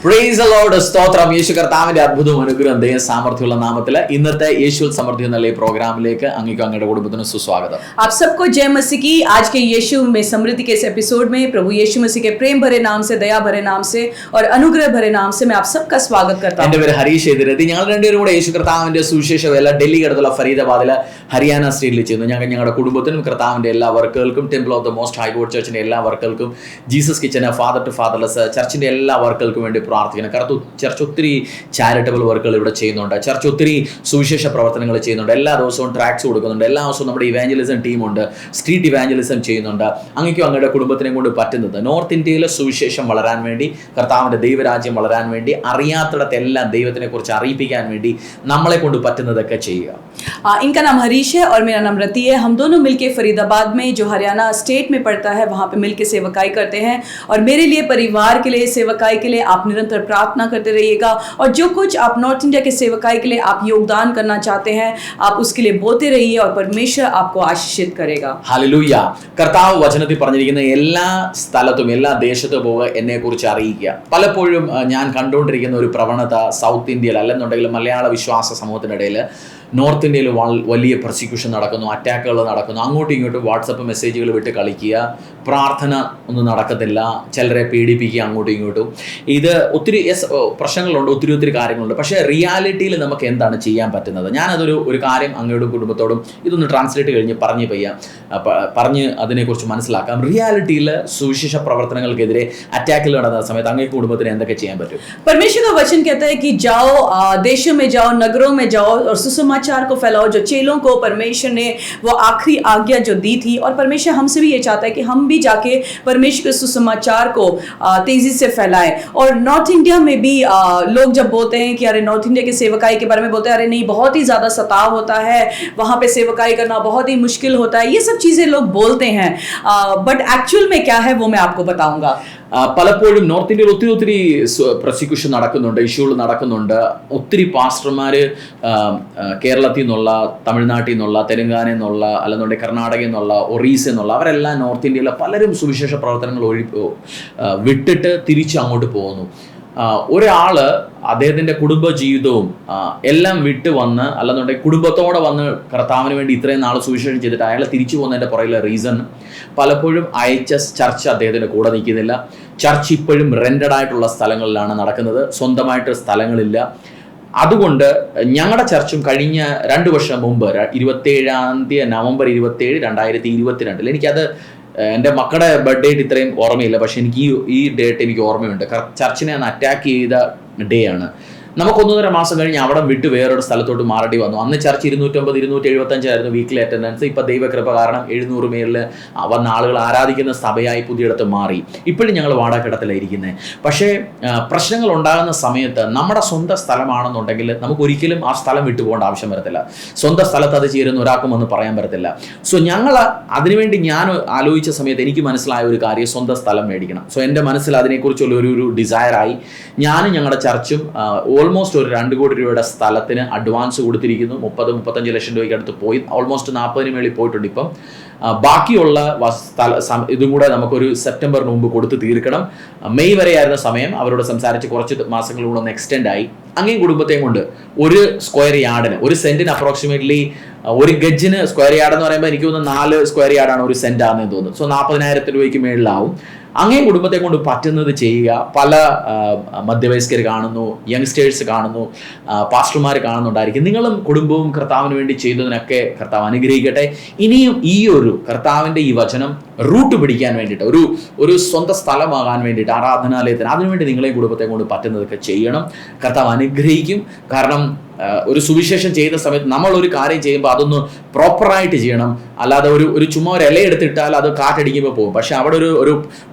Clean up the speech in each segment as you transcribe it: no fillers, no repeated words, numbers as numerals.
Praise the Lord. സ്തോത്രം. യേശു കർത്താവിന്റെ അത്ഭുതവും അനുഗ്രഹം ദയ സാമർത്ഥ്യമുള്ള നാമത്തിൽ ഇന്നത്തെ യേശു സമൃദ്ധി എന്നുള്ള ഈ പ്രോഗ്രാമിലേക്ക് അങ്ങേക്കും അങ്ങയുടെ കുടുംബത്തിനും സുസ്വാഗതം. आप सबको जय मसीह की. आज के यीशु में समृद्धि के इस एपिसोड में प्रभु यीशु मसीह के प्रेम भरे नाम से, दया भरे नाम से और अनुग्रह भरे नाम से मैं आप सबका स्वागत करता हूं. എന്റെ പേര് ഹരീഷ് എതിരെത്തി. ഞങ്ങൾ രണ്ടുപേരും കൂടെ യേശു കർത്താവിന്റെ സുവിശേഷ വേല ഡൽഹി അടുത്തുള്ള ഫരീദാബാദിലെ ഹരിയാന സ്റ്റേറ്റിൽ ചെയ്യുന്നു. ഞങ്ങളുടെ കുടുംബത്തിനും കർത്താവിന്റെ എല്ലാ വർക്കുകൾക്കും, temple of the most high God ചർച്ചിന്റെ എല്ലാ വർക്കുകൾക്കും, ജീസസ് കിച്ചന്, ഫാദർ ടു ഫാദർലെസ് ചർച്ചിന്റെ എല്ലാ വർക്കുകൾക്കും വേണ്ടി പ്രാർത്ഥിക്കണം. കാരണം ചർച്ച് ഒത്തിരി ചാരിറ്റബിൾ വർക്കുകൾ ഇവിടെ ചെയ്യുന്നുണ്ട്. ചർച്ച് ഒത്തിരി സുവിശേഷ പ്രവർത്തനങ്ങൾ ചെയ്യുന്നുണ്ട്. എല്ലാ ദിവസവും ട്രാക്സ് കൊടുക്കുന്നുണ്ട്. എല്ലാ ദിവസവും നമ്മുടെ ഇവാഞ്ചലിസം ടീമുണ്ട്, സ്ട്രീറ്റ് ഇവാഞ്ചലിസം ചെയ്യുന്നുണ്ട്. അങ്ങേക്കും അങ്ങയുടെ കുടുംബത്തിനെ കൊണ്ട് പറ്റുന്നത് നോർത്ത് ഇന്ത്യയിലെ സുവിശേഷം വളരാൻ വേണ്ടി, കർത്താവിന്റെ ദൈവരാജ്യം വളരാൻ വേണ്ടി, അറിയാത്തിടത്തെല്ലാം ദൈവത്തിനെ കുറിച്ച് അറിയിപ്പിക്കാൻ വേണ്ടി നമ്മളെ കൊണ്ട് പറ്റുന്നതൊക്കെ ചെയ്യുക. इनका नाम हरीश है और मेरा नाम रति है. हम दोनों मिलके फरीदाबाद में जो हरियाणा स्टेट में पड़ता है वहाँ पे मिलके सेवकाई करते हैं. और मेरे लिए, परिवार के लिए, सेवकाई के लिए आप निरंतर प्रार्थना करते रहिएगा. और जो कुछ आप नॉर्थ इंडिया के सेवकाई के लिए आप योगदान करना चाहते हैं, आप उसके लिए बोलते रहिए और परमेश्वर आपको आशीषित करेगा. ഹല്ലേലൂയ. കർത്താവ് വചനത്തിൽ പറഞ്ഞിരിക്കുന്ന എല്ലാ സ്ഥലത്തും എല്ലാ ദേശത്തും പോവുക, എന്നെ കുറിച്ച് അറിയിക്കുക. പലപ്പോഴും ഞാൻ കണ്ടുകൊണ്ടിരിക്കുന്ന ഒരു പ്രവണത സൗത്ത് ഇന്ത്യയിൽ അല്ലെന്നുണ്ടെങ്കിൽ മലയാള വിശ്വാസ സമൂഹത്തിനിടയിൽ നോർത്ത് ഇന്ത്യയിൽ വലിയ പ്രോസിക്യൂഷൻ നടക്കുന്നു, അറ്റാക്കുകൾ നടക്കുന്നു. അങ്ങോട്ടും ഇങ്ങോട്ടും വാട്സപ്പ് മെസ്സേജുകൾ വിട്ട് കളിക്കുക, പ്രാർത്ഥന ഒന്നും നടക്കത്തില്ല, ചിലരെ പീഡിപ്പിക്കുക അങ്ങോട്ടും ഇങ്ങോട്ടും. ഇത് ഒത്തിരി പ്രശ്നങ്ങളുണ്ട്, ഒത്തിരി കാര്യങ്ങളുണ്ട്. പക്ഷേ റിയാലിറ്റിയിൽ നമുക്ക് എന്താണ് ചെയ്യാൻ പറ്റുന്നത്? ഞാനതൊരു കാര്യം അങ്ങയോടും കുടുംബത്തോടും ഇതൊന്ന് ട്രാൻസ്ലേറ്റ് കഴിഞ്ഞ് പറഞ്ഞ് അതിനെക്കുറിച്ച് മനസ്സിലാക്കാം. റിയാലിറ്റിയിൽ സുവിശേഷ പ്രവർത്തനങ്ങൾക്കെതിരെ അറ്റാക്കുകൾ നടന്ന സമയത്ത് അങ്ങേ കുടുംബത്തിന് എന്തൊക്കെ ചെയ്യാൻ പറ്റും? परमेश्वर का वचन कहता है कि जाओ, देशों में जाओ, नगरों में जाओ और सुसमाचार को फैलाओ. जो चेलों को परमेश्वर ने वो आखिरी आज्ञा जो दी थी, और परमेश्वर हमसे भी ये चाहता है कि हम भी जाके परमेश्वर के सुसमाचार को तेजी से फैलाएं. और नॉर्थ इंडिया में भी लोग जब बोलते हैं कि अरे नॉर्थ इंडिया के सेवकाई के बारे में बोलते हैं, अरे नहीं बहुत ही ज़्यादा सताव होता है, वहाँ पे सेवकाई करना बहुत ही मुश्किल होता है, ये सब चीज़ें लोग बोलते हैं. बट एक्चुअल में क्या है वो मैं आपको बताऊंगा. പലപ്പോഴും നോർത്ത് ഇന്ത്യയിൽ ഒത്തിരി പ്രോസിക്യൂഷൻ നടക്കുന്നുണ്ട്, ഇഷ്യൂകൾ നടക്കുന്നുണ്ട്. ഒത്തിരി പാസ്റ്റർമാർ കേരളത്തിൽ നിന്നുള്ള, തമിഴ്നാട്ടിൽ നിന്നുള്ള, തെലുങ്കാനയിൽ നിന്നുള്ള, അല്ലെന്നുണ്ടെങ്കിൽ കർണാടകയിൽ നിന്നുള്ള, ഒറീസയിൽ നിന്നുള്ള, അവരെല്ലാം നോർത്ത് ഇന്ത്യയിലെ പലരും സുവിശേഷ പ്രവർത്തനങ്ങൾ വിട്ടിട്ട് തിരിച്ച് അങ്ങോട്ട് പോകുന്നു. ഒരാള് അദ്ദേഹത്തിന്റെ കുടുംബ ജീവിതവും എല്ലാം വിട്ട് വന്ന്, അല്ലെന്നുണ്ടെങ്കിൽ കുടുംബത്തോടെ വന്ന് കർത്താവിന് വേണ്ടി ഇത്രയും നാൾ സുവിശേഷം ചെയ്തിട്ട് അയാൾ തിരിച്ചു പോകുന്നതിന്റെ പുറകിലെ റീസൺ പലപ്പോഴും ചർച്ച് അദ്ദേഹത്തിന്റെ കൂടെ നിൽക്കുന്നില്ല. ചർച്ച് ഇപ്പോഴും റെന്റഡ് ആയിട്ടുള്ള സ്ഥലങ്ങളിലാണ് നടക്കുന്നത്, സ്വന്തമായിട്ട് സ്ഥലങ്ങളില്ല. അതുകൊണ്ട് ഞങ്ങളുടെ ചർച്ചും കഴിഞ്ഞ 2 വർഷം മുമ്പ് 27 നവംബർ 27, 2022, എനിക്കത് എൻ്റെ മക്കളുടെ ബർത്ത് ഡേറ്റ് ഇത്രയും ഓർമ്മയില്ല, പക്ഷെ എനിക്ക് ഈ ഡേറ്റ് എനിക്ക് ഓർമ്മയുണ്ട്. ചർച്ചിനെ അന്ന് അറ്റാക്ക് ചെയ്ത ഡേ ആണ്. നമുക്ക് 1.5 മാസം കഴിഞ്ഞ് അവിടെ വിട്ട് വേറൊരു സ്ഥലത്തോട്ട് മാറേണ്ടി വന്നു. അന്ന് ചർച്ച് 250-275 ആയിരുന്നു വീക്കിലി അറ്റൻഡൻസ്. ഇപ്പം ദൈവകൃപ കാരണം 700 മേളിൽ വന്ന ആളുകൾ ആരാധിക്കുന്ന സഭയായി പുതിയിടത്ത് മാറി. ഇപ്പോഴും ഞങ്ങൾ വാടകക്കിടത്തിലായിരിക്കുന്നത്. പക്ഷേ പ്രശ്നങ്ങൾ ഉണ്ടാകുന്ന സമയത്ത് നമ്മുടെ സ്വന്തം സ്ഥലമാണെന്നുണ്ടെങ്കിൽ നമുക്ക് ഒരിക്കലും ആ സ്ഥലം വിട്ടു പോകേണ്ട ആവശ്യം വരത്തില്ല. സ്വന്തം സ്ഥലത്ത് അത് ചേരുന്ന ഒരാൾക്കും വന്ന് പറയാൻ പറ്റത്തില്ല. സോ ഞങ്ങൾ അതിനുവേണ്ടി ഞാൻ ആലോചിച്ച സമയത്ത് എനിക്ക് മനസ്സിലായ ഒരു കാര്യം, സ്വന്തം സ്ഥലം മേടിക്കണം. സോ എൻ്റെ മനസ്സിൽ അതിനെക്കുറിച്ചുള്ള ഒരു ഡിസയറായി ഞാനും ഞങ്ങളുടെ ചർച്ചും ഓൾമോസ്റ്റ് ഒരു 2 കോടി രൂപയുടെ സ്ഥലത്തിന് അഡ്വാൻസ് കൊടുത്തിരിക്കുന്നു. 30-35 ലക്ഷം രൂപയ്ക്ക് അടുത്ത് പോയി, ഓൾമോസ്റ്റ് 40 മേളിൽ പോയിട്ടുണ്ട്. ഇപ്പം ബാക്കിയുള്ള ഇതും കൂടെ നമുക്കൊരു സെപ്റ്റംബറിന് മുമ്പ് കൊടുത്ത് തീർക്കണം. മെയ് വരെ ആയിരുന്ന സമയം അവരോട് സംസാരിച്ച് കുറച്ച് മാസങ്ങൾ കൂടെ ഒന്ന് എക്സ്റ്റെൻഡ് ആയി. അങ്ങേയും കുടുംബത്തെയും കൊണ്ട് ഒരു സ്ക്വയർ യാർഡിന്, ഒരു സെന്റിന് അപ്രോക്സിമേറ്റ്ലി, ഒരു ഗജിന് സ്ക്വയർ യാർഡ് എന്ന് പറയുമ്പോൾ എനിക്ക് തോന്നുന്നു 4 സ്ക്വയർ യാർഡാണ് ഒരു സെന്റ് ആണെന്ന് തോന്നുന്നു. സോ 40,000 രൂപയ്ക്ക് മേളിലാവും. അങ്ങേ കുടുംബത്തെ കൊണ്ട് പറ്റുന്നത് ചെയ്യുക. പല മധ്യവയസ്കർ കാണുന്നു, യങ്സ്റ്റേഴ്സ് കാണുന്നു, പാസ്റ്റർമാർ കാണുന്നുണ്ടായിരിക്കും. നിങ്ങളും കുടുംബവും കർത്താവിന് വേണ്ടി ചെയ്തതിനൊക്കെ കർത്താവ് അനുഗ്രഹിക്കട്ടെ. ഇനിയും ഈ ഒരു കർത്താവിൻ്റെ ഈ വചനം റൂട്ട് പിടിക്കാൻ വേണ്ടിയിട്ട്, ഒരു സ്വന്തം സ്ഥലമാകാൻ വേണ്ടിയിട്ട്, ആരാധനാലയത്തിന്, അതിനുവേണ്ടി നിങ്ങളെയും കുടുംബത്തെ കൊണ്ട് പറ്റുന്നതൊക്കെ ചെയ്യണം. കർത്താവ് അനുഗ്രഹിക്കും. കാരണം ഒരു സുവിശേഷം ചെയ്യുന്ന സമയത്ത് നമ്മൾ ഒരു കാര്യം ചെയ്യുമ്പോൾ അതൊന്ന് പ്രോപ്പറായിട്ട് ചെയ്യണം. അല്ലാതെ ഒരു ചുമ്മാ ഒരു ഇലയെടുത്തിട്ടാൽ അത് കാറ്റടിക്കുമ്പോൾ പോകും. പക്ഷെ അവിടെ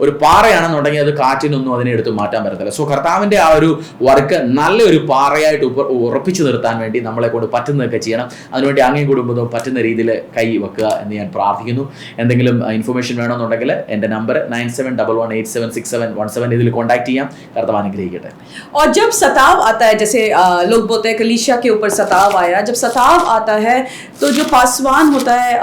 ഒരു പാറയാണെന്നുണ്ടെങ്കിൽ അത് കാറ്റിനൊന്നും അതിനെ എടുത്ത് മാറ്റാൻ പറ്റത്തില്ല. സോ കർത്താവിൻ്റെ ആ ഒരു വർക്ക് നല്ലൊരു പാറയായിട്ട് ഉറപ്പിച്ചു നിർത്താൻ വേണ്ടി നമ്മളെ കൊണ്ട് പറ്റുന്നതൊക്കെ ചെയ്യണം. അതിനുവേണ്ടി അങ്ങേയും കുടുംബവും പറ്റുന്ന രീതിയിൽ കൈ വെക്കുക എന്ന് ഞാൻ പ്രാർത്ഥിക്കുന്നു. എന്തെങ്കിലും ഇൻഫർമേഷൻ വേണമെന്നുണ്ടെങ്കിൽ എൻ്റെ നമ്പർ 9711876717 ഇതിൽ കോൺടാക്ട് ചെയ്യാം. കർത്താവ് അനുഗ്രഹിക്കട്ടെ. और जब सताव आता है, जैसे लोग बोलते हैं कलीसिया के ऊपर सताव आया। जब सताव आता है तो जो पासवान होता है,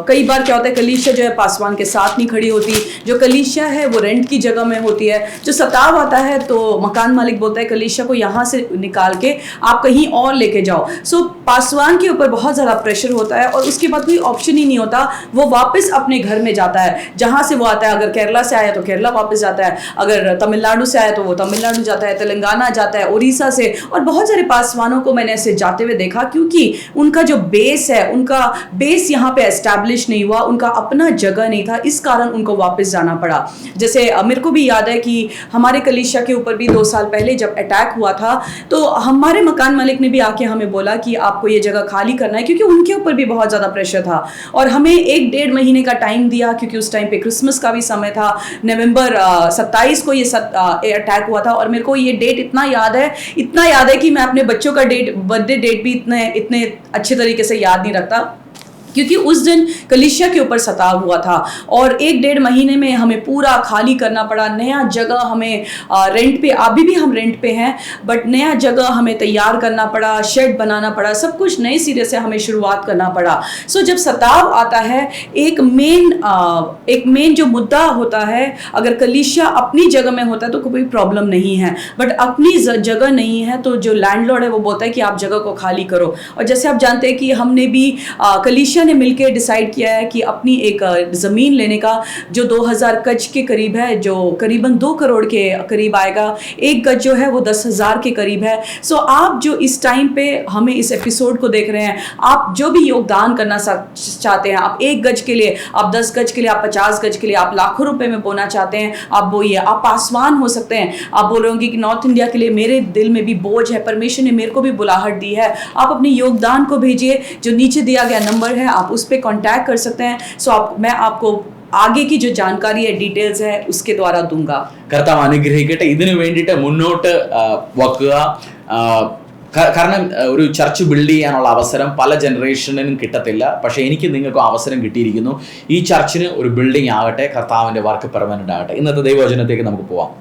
कई बार क्या होता है कलीसिया जो है पासवान के साथ नहीं खड़ी होती, जो कलीसिया है वो रेंट की जगह में होती है। जो सताव आता है तो मकान मालिक बोलता है कलीसिया को यहाँ से निकाल के आप कहीं और लेके जाओ। सो पासवान के ऊपर बहुत ज़्यादा प्रेशर होता है और उसके बाद कोई ऑप्शन ही नहीं होता, वो वापस अपने घर में जाता है जहाँ से वो आता है। अगर केरला से आया तो केरला वापस जाता है, अगर तमिलनाडु से आया तो वो तमिलनाडु जाता है, तेलंगाना जाता है, उड़ीसा से। और बहुत सारे पासवानों को मैंने ऐसे जाते हुए देखा, क्योंकि उनका जो बेस है, उनका बेस यहाँ पे एस्टैब्लिश नहीं हुआ, उनका अपना जगह नहीं था, इस कारण उनको वापस जाना पड़ा। जैसे मेरे को भी याद है कि हमारे कलीसिया के ऊपर भी 2 साल पहले जब अटैक हुआ था तो हमारे मकान मालिक ने भी आके हमें बोला कि आपको ये जगह खाली करना है, क्योंकि उनके ऊपर भी बहुत ज़्यादा प्रेशर था। और हमें 1-1.5 महीने का टाइम दिया, क्योंकि उस टाइम पे क्रिसमस का भी समय था। नवंबर 27 को ये अटैक हुआ था और मेरे को ये डेट इतना याद है कि मैं अपने बच्चों का बर्थडे डेट भी इतने अच्छे तरीके से याद नहीं रखता, क्योंकि उस दिन कलीसिया के ऊपर सताव हुआ था। और 1-1.5 महीने में हमें पूरा खाली करना पड़ा, नया जगह हमें रेंट पे, अभी भी हम रेंट पे हैं, बट नया जगह हमें तैयार करना पड़ा, शेड बनाना पड़ा, सब कुछ नए सिरे से हमें शुरुआत करना पड़ा। सो जब सताव आता है, एक मेन जो मुद्दा होता है, अगर कलीसिया अपनी जगह में होता है तो कोई प्रॉब्लम नहीं है, बट अपनी जगह नहीं है तो जो लैंडलॉर्ड है वो बोलता है कि आप जगह को खाली करो। और जैसे आप जानते हैं कि हमने भी कलीसिया ने मिलकर डिसाइड किया है कि अपनी एक ज़मीन लेने का, जो 2000 गज के करीब है, जो करीबन 2 करोड़ के करीब आएगा। एक गज जो है वो 10,000 के करीब है। सो आप जो इस टाइम पे हमें इस एपिसोड को देख रहे हैं, आप जो भी योगदान करना चाहते हैं, आप 1 गज के लिए, आप 10 गज के लिए, आप 50 गज के लिए, आप लाखों रुपए में बोना चाहते हैं, आप बोइए। आप पासवान हो सकते हैं, आप बोल रहे होंगे कि नॉर्थ इंडिया के लिए मेरे दिल में भी बोझ है, परमेश्वर ने मेरे को भी बुलाहट दी है। आप अपने योगदान को भेजिए, जो नीचे दिया गया नंबर है आप उस पर कांटेक्ट कर सकते हैं। मैं आपको ആകെ की जो जानकारी है, डीटेल्स है, उसके द्वारा दूंगा। കർത്താവ് അനുഗ്രഹിക്കട്ടെ. ഇതിനു വേണ്ടിയിട്ട് മുന്നോട്ട് വക്കുക. കാരണം ഒരു ചർച്ച് ബിൽഡ് ചെയ്യാനുള്ള അവസരം പല ജനറേഷനും കിട്ടത്തില്ല. പക്ഷേ എനിക്ക് നിങ്ങൾക്കും അവസരം കിട്ടിയിരിക്കുന്നു. ഈ ചർച്ചിന് ഒരു ബിൽഡിംഗ് ആകട്ടെ, കർത്താവിൻ്റെ വർക്ക് പെർമനന്റ് ആകട്ടെ. ഇന്നത്തെ ദൈവവചനത്തേക്ക് നമുക്ക് പോവാം.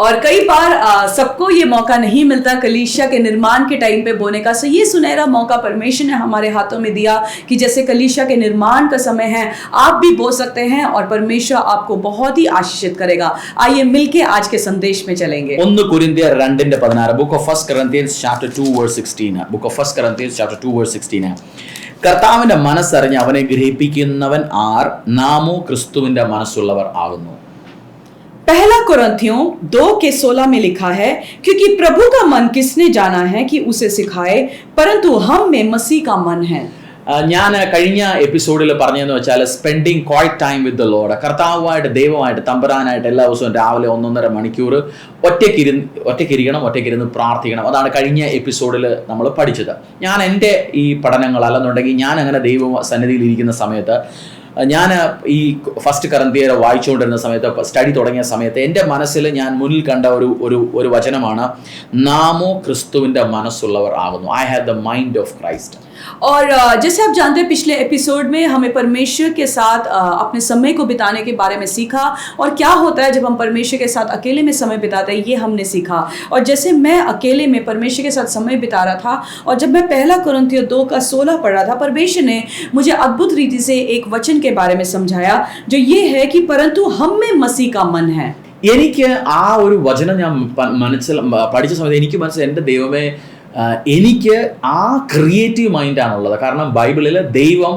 और कई बार सबको ये मौका नहीं मिलता कलीसिया के निर्माण के टाइम पे बोने का। सो ये सुनहरा मौका परमेश्वर ने हमारे हाथों में दिया कि जैसे कलीसिया के निर्माण का समय है, आप भी बो सकते हैं और परमेश्वर आपको बहुत ही आशीषित करेगा। आइए मिलके आज के संदेश में चलेंगे। 1 കൊരിന്ത്യർ 2:16, Book of 1 Corinthians chapter 2 verse 16. Book of 1 Corinthians chapter 2 verse 16. കർത്താവിന്റെ മനസ്സറിഞ്ഞ് അവനെ ഗ്രഹിപ്പിക്കുന്നവൻ ആർ? നാമോ ക്രിസ്തുവിന്റെ മനസ്സുള്ളവർ ആകുന്നു. पहला कुरिन्थियों 2:16 में लिखा है, क्योंकि प्रभु का मन किसने जाना है कि उसे सिखाए, परंतु हम में मसीह का मन है। ഞാൻ കഴിഞ്ഞ എപ്പിസോഡിൽ പറഞ്ഞതെന്ന് വെച്ചാൽ spending quiet time with the Lord. കർത്താവുമായിട്ട്, ദൈവമായിട്ട്, തമ്പുരാനായിട്ട് എല്ലാ ദിവസവും രാവിലെ 1-1.5 മണിക്കൂർ ഒറ്റയ്ക്കിരുന്ന് പ്രാർത്ഥിക്കണം. അതാണ് കഴിഞ്ഞ എപ്പിസോഡിൽ നമ്മൾ പഠിച്ചത്. ഞാൻ എൻ്റെ ഈ പഠനങ്ങൾ അല്ലെന്നുണ്ടെങ്കിൽ ഞാൻ അങ്ങനെ ദൈവ സന്നിധിയിൽ ഇരിക്കുന്ന സമയത്ത്, ഞാൻ ഈ 1 കൊരിന്ത്യർ വായിച്ചുകൊണ്ടിരുന്ന സമയത്ത്, സ്റ്റഡി തുടങ്ങിയ സമയത്ത് എൻ്റെ മനസ്സിൽ ഞാൻ മുന്നിൽ കണ്ട ഒരു വചനമാണ്, നാമോ ക്രിസ്തുവിൻ്റെ മനസ്സുള്ളവർ ആകുന്നു. I have the mind of Christ. और जैसे आप जानते हैं पिछले एपिसोड में हमें परमेश्वर के साथ अपने समय को बिताने के बारे में सीखा, और क्या होता है जब हम परमेश्वर के साथ अकेले में समय बिताते हैं, ये हमने सीखा। और जैसे मैं अकेले में परमेश्वर के साथ समय बिता रहा था, और जब मैं 1 कुरिन्थियों 2:16 पढ़ रहा था, परमेश्वर ने मुझे अद्भुत रीति से एक वचन के बारे में समझाया, जो ये है कि परंतु हम में मसीह का मन है। എനിക്ക് ആ ഒരു വചനം ഞാൻ പഠിച്ച സമയത്ത് എനിക്ക് മനസ്സിലായി, എൻ്റെ ദൈവമേ, എനിക്ക് ആ ക്രിയേറ്റീവ് മൈൻഡാണുള്ളത്. കാരണം ബൈബിളിൽ ദൈവം,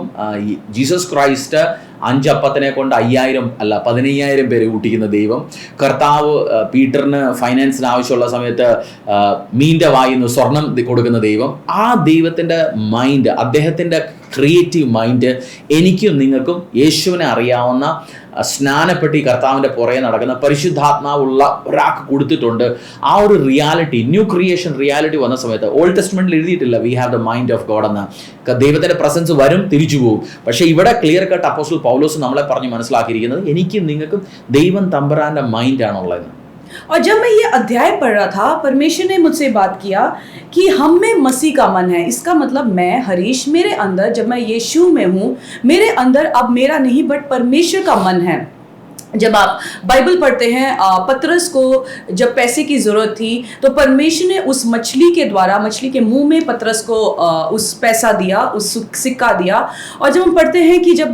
ജീസസ് ക്രൈസ്റ്റ് 5 അപ്പത്തിനെ കൊണ്ട് 15,000 പേരെ കൂട്ടിക്കുന്ന ദൈവം, കർത്താവ് പീറ്ററിന് ഫൈനാൻസിന് ആവശ്യമുള്ള സമയത്ത് മീൻ്റെ വായിന്ന് സ്വർണം കൊടുക്കുന്ന ദൈവം, ആ ദൈവത്തിൻ്റെ മൈൻഡ്, അദ്ദേഹത്തിൻ്റെ ക്രിയേറ്റീവ് മൈൻഡ് എനിക്കും നിങ്ങൾക്കും യേശുവിനെ അറിയാവുന്ന, സ്നാനപ്പെട്ട് ഈ കർത്താവിൻ്റെ പുറകെ നടക്കുന്ന പരിശുദ്ധാത്മാവുള്ള ഒരാൾക്ക് കൊടുത്തിട്ടുണ്ട്. ആ ഒരു റിയാലിറ്റി, ന്യൂ ക്രിയേഷൻ റിയാലിറ്റി വന്ന സമയത്ത്, ഓൾഡ് ടെസ്റ്റ്മെന്റിൽ എഴുതിയിട്ടില്ല we have the mind of God എന്ന്. ദൈവത്തിന്റെ പ്രസൻസ് വരും, തിരിച്ചു പോകും. പക്ഷേ ഇവിടെ ക്ലിയർ കട്ട് അപ്പോസ്റ്റൽ പൗലോസ് നമ്മളെ പറഞ്ഞ് മനസ്സിലാക്കിയിരിക്കുന്നത്, എനിക്കും നിങ്ങൾക്കും ദൈവം തമ്പുരാന്റെ മൈൻഡാണുള്ളത്. और जब मैं ये अध्याय पढ़ रहा था, परमेश्वर ने मुझसे बात किया कि हम में मसीह का मन है। इसका मतलब मैं, हरीश, मेरे अंदर, जब मैं यीशु में हूँ, मेरे अंदर अब मेरा नहीं बट परमेश्वर का मन है। जब आप बाइबल पढ़ते हैं, पतरस को जब पैसे की ज़रूरत थी तो परमेश्वर ने उस मछली के द्वारा, मछली के मुंह में पतरस को उस पैसा दिया, उस सिक्का दिया। और जब हम पढ़ते हैं कि जब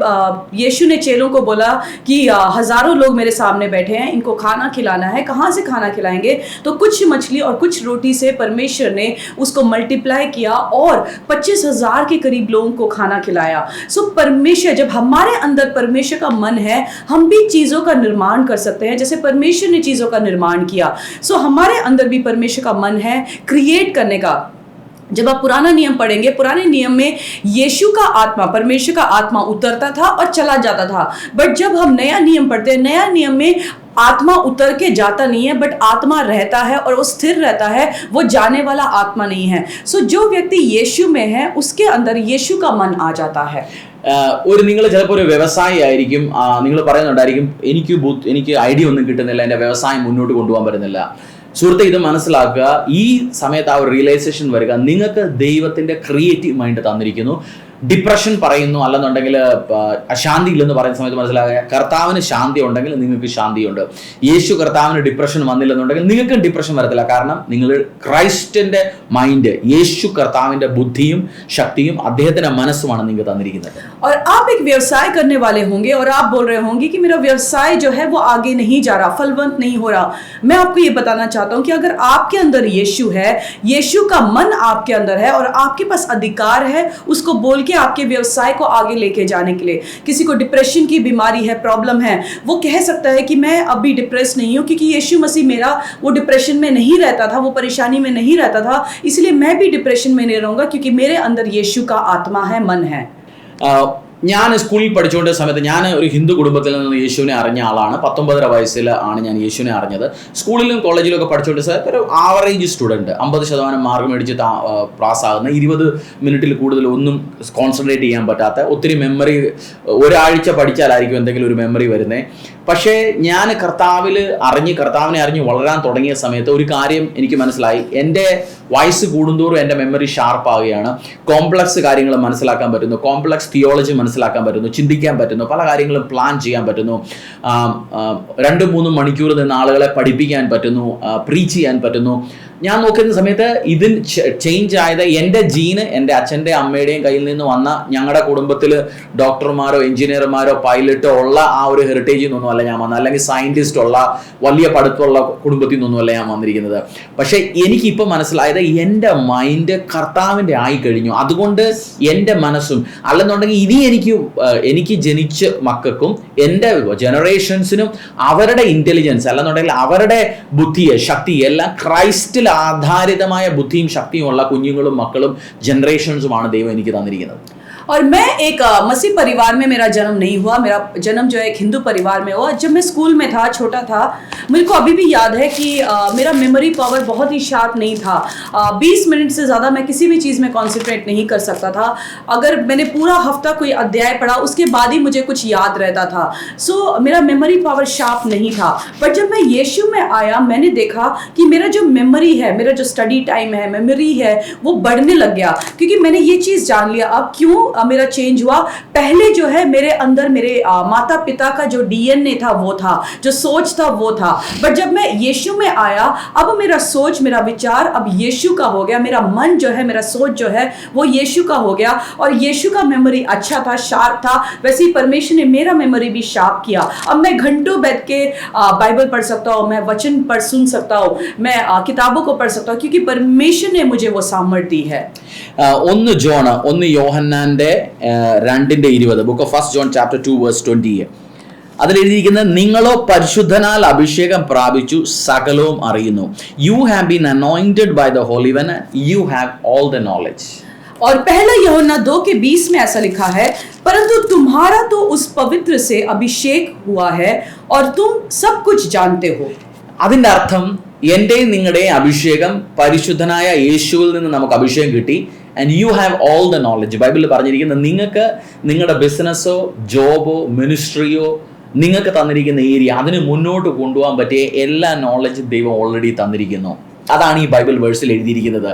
यीशु ने चेलों को बोला कि हज़ारों लोग मेरे सामने बैठे हैं, इनको खाना खिलाना है, कहाँ से खाना खिलाएंगे, तो कुछ मछली और कुछ रोटी से परमेश्वर ने उसको मल्टीप्लाई किया और 25,000 के करीब लोगों को खाना खिलाया। सो परमेश्वर, जब हमारे अंदर परमेश्वर का मन है, हम भी चीज़ों का निर्माण कर सकते हैं जैसे परमेश्वर ने चीजों का निर्माण किया। सो हमारे अंदर भी परमेश्वर का मन है क्रिएट करने का। जब आप पुराना नियम पढ़ेंगे, पुराने नियम में यीशु का आत्मा, परमेश्वर का आत्मा उतरता था और चला जाता था। बट जब हम नया नियम पढ़ते हैं, नया नियम में आत्मा उतर के जाता नहीं है, बट आत्मा रहता है और वो स्थिर रहता है, वो जाने वाला आत्मा नहीं है। सो जो व्यक्ति यीशु में है उसके अंदर यीशु का मन आ जाता है। ഒരു നിങ്ങൾ ചിലപ്പോൾ ഒരു വ്യവസായി ആയിരിക്കും, നിങ്ങൾ പറയുന്നുണ്ടായിരിക്കും എനിക്ക് ഐഡിയ ഒന്നും കിട്ടുന്നില്ല, എൻ്റെ വ്യവസായം മുന്നോട്ട് കൊണ്ടുപോകാൻ പറ്റുന്നില്ല. സുഹൃത്തെ, ഇത് മനസ്സിലാക്കുക. ഈ സമയത്ത് ആ ഒരു റിയലൈസേഷൻ വരിക, നിങ്ങൾക്ക് ദൈവത്തിൻ്റെ ക്രിയേറ്റീവ് മൈൻഡ് തന്നിരിക്കുന്നു. ഡിപ്രഷൻ പറയുന്നു, അല്ലെന്നുണ്ടെങ്കിൽ അശാന്തി ഇല്ലെന്ന് പറയുന്ന സമയത്ത് മനസ്സിലാക്കുക, കർത്താവിന് ശാന്തി ഉണ്ടെങ്കിൽ നിങ്ങൾക്ക് ശാന്തിയുണ്ട്. യേശു കർത്താവിന് ഡിപ്രഷൻ വന്നില്ലെന്നുണ്ടെങ്കിൽ നിങ്ങൾക്ക് ഡിപ്രഷൻ വരത്തില്ല. കാരണം നിങ്ങൾ ക്രൈസ്റ്റിന്റെ മൈൻഡ്, യേശു കർത്താവിന്റെ ബുദ്ധിയും ശക്തിയും അദ്ദേഹത്തിന്റെ മനസ്സുമാണ് നിങ്ങൾക്ക് തന്നിരിക്കുന്നത്. और आप एक व्यवसाय करने वाले होंगे और आप बोल रहे होंगे कि मेरा व्यवसाय जो है वो आगे नहीं जा रहा, फलवंत नहीं हो रहा। मैं आपको ये बताना चाहता हूँ कि अगर आपके अंदर यीशु है, यीशु का मन आपके अंदर है और आपके पास अधिकार है उसको बोल के आपके व्यवसाय को आगे लेके जाने के लिए। किसी को डिप्रेशन की बीमारी है, प्रॉब्लम है, वो कह सकता है कि मैं अभी डिप्रेस नहीं हूँ क्योंकि यीशु मसीह मेरा वो डिप्रेशन में नहीं रहता था, वो परेशानी में नहीं रहता था, इसलिए मैं भी डिप्रेशन में नहीं रहूँगा क्योंकि मेरे अंदर यीशु का आत्मा है, मन है। ഞാൻ സ്കൂളിൽ പഠിച്ചുകൊണ്ട സമയത്ത് ഞാൻ ഒരു ഹിന്ദു കുടുംബത്തിൽ നിന്ന് യേശുവിനെ അറിഞ്ഞ ആളാണ്. 19 വയസ്സിൽ ആണ് ഞാൻ യേശുവിനെ അറിഞ്ഞത്. സ്കൂളിലും കോളേജിലും ഒക്കെ പഠിച്ചുകൊണ്ട് സമയത്ത് ഒരു ആവറേജ് സ്റ്റുഡൻറ്റ്, 50% മാർക്ക് മേടിച്ച് പാസ്സാകുന്ന, 20 മിനിറ്റിൽ കൂടുതൽ ഒന്നും കോൺസെൻട്രേറ്റ് ചെയ്യാൻ പറ്റാത്ത, ഒത്തിരി മെമ്മറി, ഒരാഴ്ച പഠിച്ചാലായിരിക്കും എന്തെങ്കിലും ഒരു മെമ്മറി വരുന്നത്. പക്ഷേ ഞാൻ കർത്താവിനെ അറിഞ്ഞ് വളരാൻ തുടങ്ങിയ സമയത്ത് ഒരു കാര്യം എനിക്ക് മനസ്സിലായി. എൻ്റെ വയസ്സ് കൂടുന്തോറും എൻ്റെ മെമ്മറി ഷാർപ്പാവുകയാണ്. കോംപ്ലക്സ് കാര്യങ്ങൾ മനസ്സിലാക്കാൻ പറ്റുന്നു, കോംപ്ലക്സ് തിയോളജി മനസ്സിലാക്കാൻ പറ്റുന്നു, ചിന്തിക്കാൻ പറ്റുന്നു, പല കാര്യങ്ങളും പ്ലാൻ ചെയ്യാൻ പറ്റുന്നു, 2-3 മണിക്കൂർ നിന്ന് ആളുകളെ പഠിപ്പിക്കാൻ പറ്റുന്നു, പ്രീച്ച് ചെയ്യാൻ പറ്റുന്നു. ഞാൻ നോക്കുന്ന സമയത്ത് ഇതിൽ ചേഞ്ച് ആയത് എൻ്റെ ജീന് എൻ്റെ അച്ഛൻ്റെ അമ്മയുടെയും കയ്യിൽ നിന്ന് വന്ന, ഞങ്ങളുടെ കുടുംബത്തിൽ ഡോക്ടർമാരോ എഞ്ചിനീയർമാരോ പൈലറ്റോ ഉള്ള ആ ഒരു ഹെറിറ്റേജിൽ നിന്നൊന്നുമല്ല ഞാൻ വന്നത്, അല്ലെങ്കിൽ സയൻറ്റിസ്റ്റ് ഉള്ള വലിയ പഠിത്തമുള്ള കുടുംബത്തിൽ നിന്നൊന്നുമല്ല ഞാൻ വന്നിരിക്കുന്നത്. പക്ഷേ എനിക്കിപ്പോൾ മനസ്സിലായത് എൻ്റെ മൈൻഡ് കർത്താവിൻ്റെ ആയി കഴിഞ്ഞു. അതുകൊണ്ട് എൻ്റെ മനസ്സും, അല്ലെന്നുണ്ടെങ്കിൽ ഇനി എനിക്ക് ജനിച്ച മക്കൾക്കും എൻ്റെ ജനറേഷൻസിനും അവരുടെ ഇൻ്റലിജൻസ്, അല്ലെന്നുണ്ടെങ്കിൽ അവരുടെ ബുദ്ധിയെ, ശക്തിയെ എല്ലാം ക്രൈസ്റ്റിൽ ആധാരിതമായ ബുദ്ധിയും ശക്തിയുമുള്ള കുഞ്ഞുങ്ങളും മക്കളും ജനറേഷൻസുമാണ് ദൈവം എനിക്ക് തന്നിരിക്കുന്നത്. और मैं एक मसीह परिवार में मेरा जन्म नहीं हुआ, मेरा जन्म जो है एक हिंदू परिवार में हुआ। जब मैं स्कूल में था, छोटा था, मेरे को अभी भी याद है कि मेरा मेमोरी पावर बहुत ही शार्प नहीं था। 20 मिनट से ज़्यादा मैं किसी भी चीज़ में कॉन्सेंट्रेट नहीं कर सकता था। अगर मैंने पूरा हफ्ता कोई अध्याय पढ़ा उसके बाद ही मुझे कुछ याद रहता था। सो मेरा मेमोरी पावर शार्प नहीं था। बट जब मैं यीशु में आया, मैंने देखा कि मेरा जो मेमोरी है, मेरा जो स्टडी टाइम है, मेमोरी है, वो बढ़ने लग गया। क्योंकि मैंने ये चीज़ जान लिया अब क्यों मेरा चेंज हुआ। पहले जो है मेरे अंदर मेरे माता पिता का जो DNA था वो था, जो सोच था वो था। बट जब मैं यीशु में आया, अब मेरा सोच, मेरा विचार अब यीशु का हो गया। मेरा मन जो है, मेरा सोच जो है वो यीशु का हो गया। और यीशु का मेमोरी अच्छा था, शार्प था, वैसे ही परमेश्वर ने मेरा मेमोरी भी शार्प किया। अब मैं घंटों बैठ के बाइबल पढ़ सकता हूँ, मैं वचन सुन सकता हूँ, मैं किताबों को पढ़ सकता हूँ क्योंकि परमेश्वर ने मुझे वो सामर्थ्य दी है। 1 യോഹന്നാന്റെ 2:20, book of 1 John chapter 2 verse 20. അതിൽ എഴുതിയിരിക്കുന്നത്, നിങ്ങളോ പരിശുദ്ധനാൽ അഭിഷേകം പ്രാപിച്ചു സകലവും അറിയുന്നു. You have been anointed by the holy one, you have all the knowledge. और पहला यूहन्ना 2:20 में ऐसा लिखा है, परंतु तुम्हारा तो उस पवित्र से अभिषेक हुआ है और तुम सब कुछ जानते हो. അതിൻ്റെ അർത്ഥം എൻ്റെയും നിങ്ങളുടെയും അഭിഷേകം പരിശുദ്ധനായ യേശുവിൽ നിന്ന് നമുക്ക് അഭിഷേകം കിട്ടി. And you have all the knowledge. ബൈബിളിൽ പറഞ്ഞിരിക്കുന്നത്, നിങ്ങൾക്ക് നിങ്ങളുടെ ബിസിനസ്സോ ജോബോ മിനിസ്ട്രിയോ നിങ്ങൾക്ക് തന്നിരിക്കുന്ന ഏരിയ, അതിന് മുന്നോട്ട് കൊണ്ടുപോകാൻ പറ്റിയ എല്ലാ നോളജും ദൈവം ഓൾറെഡി തന്നിരിക്കുന്നു. അതാണ് ഈ ബൈബിൾ വേഴ്സിൽ എഴുതിയിരിക്കുന്നത്.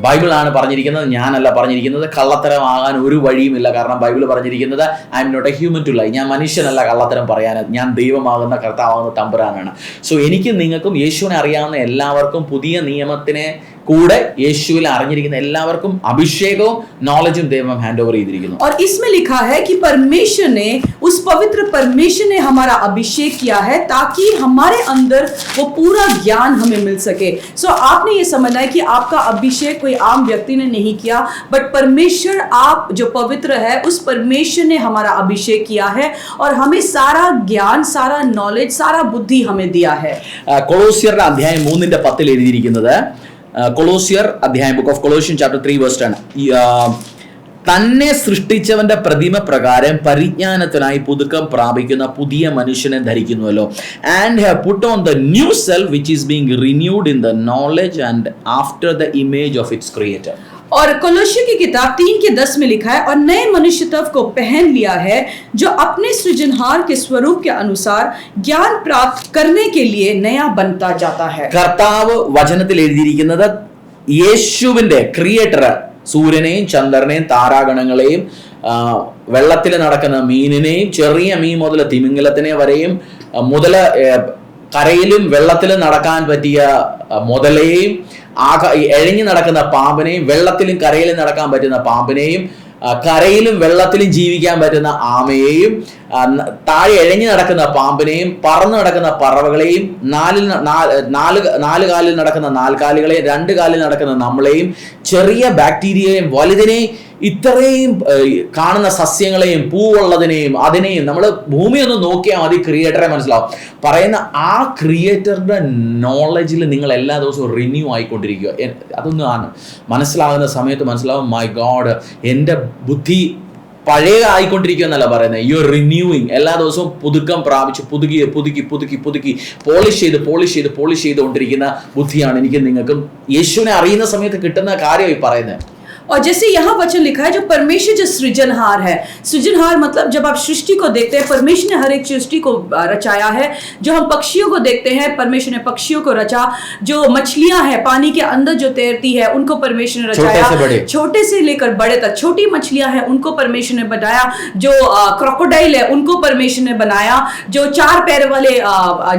ബൈബിളാണ് പറഞ്ഞിരിക്കുന്നത്, ഞാനല്ല പറഞ്ഞിരിക്കുന്നത്. കള്ളത്തരമാകാൻ ഒരു വഴിയുമില്ല. കാരണം ബൈബിൾ പറഞ്ഞിരിക്കുന്നത് I am not a human to lie. ഞാൻ മനുഷ്യനല്ല കള്ളത്തരം പറയാൻ, ഞാൻ ദൈവമാകുന്ന കർത്താവാകുന്ന തമ്പുരാനാണ്. സോ എനിക്കും നിങ്ങൾക്കും യേശുവിനെ അറിയാവുന്ന എല്ലാവർക്കും പുതിയ നിയമത്തിനെ കൂടെ യേശുവിൽ അറിഞ്ഞിരിക്കുന്ന എല്ലാവർക്കും അഭിഷേകവും നോളജും ദൈവം ഹാൻഡ് ഓവർ ചെയ്തിരിക്കുന്നു. और इसमें लिखा है कि परमेश्वर ने, उस पवित्र परमेश्वर ने हमारा अभिषेक किया है ताकि हमारे अंदर वो पूरा ज्ञान हमें मिल सके. सो आपने ये समझना है कि आपका अभिषेक कोई आम व्यक्ति ने नहीं किया, बट परमेश्वर, आप जो पवित्र है उस परमेश्वर ने हमारा अभिषेक किया है और हमें सारा ज्ञान, सारा नॉलेज, सारा बुद्धि हमें दिया है. കൊളോസ്യരുടെ അധ്യായം 3:10 എഴുതിയിരിക്കുന്നത്, കൊളോസ്യർ അധ്യായം, ബുക്ക് ഓഫ് കൊളോഷ്യൻ ചാപ്റ്റർ 3:10, തന്നെ സൃഷ്ടിച്ചവന്റെ പ്രതിമ പ്രകാരം പരിജ്ഞാനത്തിനായി പുതുക്കം പ്രാപിക്കുന്ന പുതിയ മനുഷ്യനെ ധരിക്കുന്നുവല്ലോ. And have put on the new self which is being renewed in the knowledge and after the image of its creator. और कोलोस्सी की किताब 3:10 में लिखा है, और नए मनुष्य तत्व को पहन लिया है जो अपने सृजनहार के स्वरूप के अनुसार ज्ञान प्राप्त करने के लिए नया बनता जाता है. കർത്താവ് വചനത്തിൽ എഴുതിയിരിക്കുന്നത് യേശുവിന്റെ ക്രിയേറ്റർ സൂര്യനെയും ചന്ദ്രനെയും താരാഗണങ്ങളെയും വെള്ളത്തിൽ നടക്കുന്ന മീനിനെയും ചെറിയ മീൻ മുതൽ തിമിംഗലത്തിനെ വരെയും മുതല കരയിലും വെള്ളത്തിലും നടക്കാൻ പറ്റിയ മുതലയെയും എഴഞ്ഞു നടക്കുന്ന പാമ്പിനെയും വെള്ളത്തിലും കരയിലും നടക്കാൻ പറ്റുന്ന പാമ്പിനെയും കരയിലും വെള്ളത്തിലും ജീവിക്കാൻ പറ്റുന്ന ആമയെയും താഴെ എഴഞ്ഞു നടക്കുന്ന പാമ്പിനെയും പറന്നു നടക്കുന്ന പറവകളെയും നാല് കാലിൽ നടക്കുന്ന നാൽക്കാലികളെയും 2 കാലിൽ നടക്കുന്ന നമ്മളെയും ചെറിയ ബാക്ടീരിയയെയും വലുതിനെയും ഇത്രയും കാണുന്ന സസ്യങ്ങളെയും പൂവുള്ളതിനെയും അതിനെയും നമ്മൾ ഭൂമി ഒന്ന് നോക്കിയാൽ മതി ക്രിയേറ്ററെ മനസ്സിലാവും. പറയുന്ന ആ ക്രിയേറ്ററുടെ നോളജിൽ നിങ്ങൾ എല്ലാ ദിവസവും റിന്യൂ ആയിക്കൊണ്ടിരിക്കുക. അതൊന്നും ആണ് മനസ്സിലാകുന്ന സമയത്ത് മനസ്സിലാവും, മൈ ഗോഡ്, എൻ്റെ ബുദ്ധി പഴയ ആയിക്കൊണ്ടിരിക്കുക എന്നല്ല പറയുന്നത്, യു ആർ റിന്യൂയിങ്. എല്ലാ ദിവസവും പുതുക്കം പ്രാപിച്ച് പുതുക്കി പോളിഷ് ചെയ്തുകൊണ്ടിരിക്കുന്ന ബുദ്ധിയാണ് എനിക്ക് നിങ്ങൾക്കും യേശുവിനെ അറിയുന്ന സമയത്ത് കിട്ടുന്ന കാര്യമായി പറയുന്നത്. और जैसे यहाँ वचन लिखा है, जो परमेश्वर जो सृजनहार है, सृजनहार मतलब जब आप सृष्टि को देखते हैं, परमेश्वर ने हर एक सृष्टि को रचाया है. जो हम पक्षियों को देखते हैं, परमेश्वर ने पक्षियों को रचा. जो मछलियां हैं पानी के अंदर जो तैरती है, उनको परमेश्वर ने रचाया. छोटे से लेकर बड़े तक छोटी मछलियां हैं, उनको परमेश्वर ने बनाया. जो क्रोकोडाइल है उनको परमेश्वर ने बनाया. जो 4 पैर वाले